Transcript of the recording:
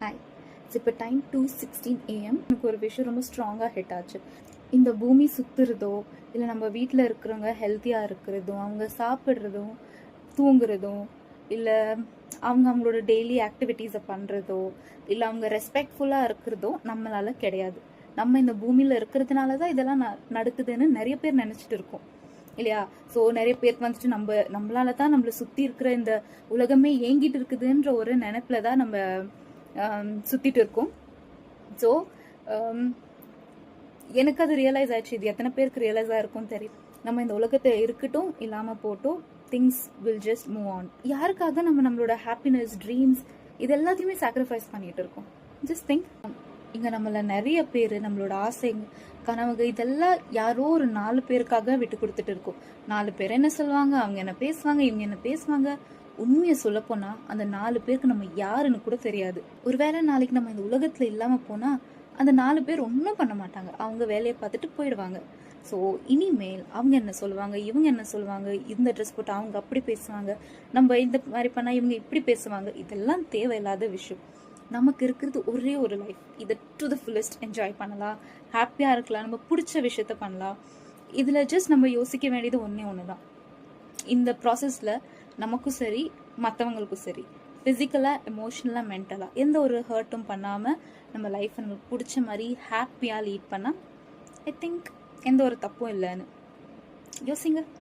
Hi, இப்போ time 2:16 AM. எனக்கு ஒரு விஷயம் ரொம்ப ஸ்ட்ராங்காக ஹிட் ஆச்சு. இந்த பூமி சுற்றுறதோ இல்லை நம்ம வீட்டில் இருக்கிறவங்க ஹெல்த்தியாக இருக்கிறதும், அவங்க சாப்பிட்றதும் தூங்குறதும், இல்லை அவங்களோட டெய்லி ஆக்டிவிட்டீஸை பண்ணுறதோ, இல்லை அவங்க ரெஸ்பெக்ட்ஃபுல்லாக இருக்கிறதோ நம்மளால கிடையாது. நம்ம இந்த பூமியில் இருக்கிறதுனால தான் இதெல்லாம் நடக்குதுன்னு நிறைய பேர் நினச்சிட்டு இருக்கோம் இல்லையா? ஸோ நிறைய பேருக்கு வந்துட்டு நம்மளால தான் நம்மளை சுற்றி இருக்கிற இந்த உலகமே ஏங்கிட்டு இருக்குதுன்ற ஒரு நினைப்பில் தான் நம்ம சுற்றிட்டு இருக்கோம். ஸோ எனக்கு அது ரியலைஸ் ஆச்சு. இது எத்தனை பேருக்கு ரியலைஸ் ஆகிருக்கும்னு தெரியும். நம்ம இந்த உலகத்தை இருக்கட்டும் இல்லாமல் போட்டோம், things will just move on. யாருக்காக நம்மளோட ஹாப்பினஸ், ட்ரீம்ஸ் இது எல்லாத்தையுமே சாக்ரிஃபைஸ் பண்ணிட்டு இருக்கோம்? Just think. இங்கே நம்மள நிறைய பேர் நம்மளோட ஆசைங்க, கனவுகள் இதெல்லாம் யாரோ ஒரு 4 பேருக்காக விட்டு கொடுத்துட்டு இருக்கோம். 4 பேர் என்ன சொல்லுவாங்க, அவங்க என்ன பேசுவாங்க, இவங்க என்ன பேசுவாங்க. உண்மையை சொல்ல போனா அந்த 4 பேருக்கு நம்ம யாருன்னு கூட தெரியாது. ஒருவேளை நாளைக்கு நம்ம இந்த உலகத்துல இல்லாம போனா அந்த 4 பேர் ஒன்றும் பண்ண மாட்டாங்க, அவங்க வேலையை பார்த்துட்டு போயிடுவாங்க. ஸோ இனிமேல் அவங்க என்ன சொல்லுவாங்க, இவங்க என்ன சொல்லுவாங்க, இந்த ட்ரெஸ் போட்டு அவங்க அப்படி பேசுவாங்க, நம்ம இந்த மாதிரி பண்ணா இவங்க இப்படி பேசுவாங்க, இதெல்லாம் தேவையில்லாத விஷயம். நமக்கு இருக்கிறது ஒரே ஒரு லைஃப். இதை டு த ஃபுல்லஸ்ட் என்ஜாய் பண்ணலாம், ஹாப்பியாக இருக்கலாம், நம்ம பிடிச்ச விஷயத்த பண்ணலாம். இதில் ஜஸ்ட் நம்ம யோசிக்க வேண்டியது ஒன்று தான். இந்த ப்ராசஸில் நமக்கும் சரி மற்றவங்களுக்கும் சரி ஃபிசிக்கலாக, எமோஷ்னலாக, மென்டலாக எந்த ஒரு ஹர்ட்டும் பண்ணாமல் நம்ம லைஃப்பை நமக்கு பிடிச்ச மாதிரி ஹாப்பியாக லீட் பண்ணால் ஐ திங்க் எந்த ஒரு தப்பும் இல்லைன்னு யோசிங்க.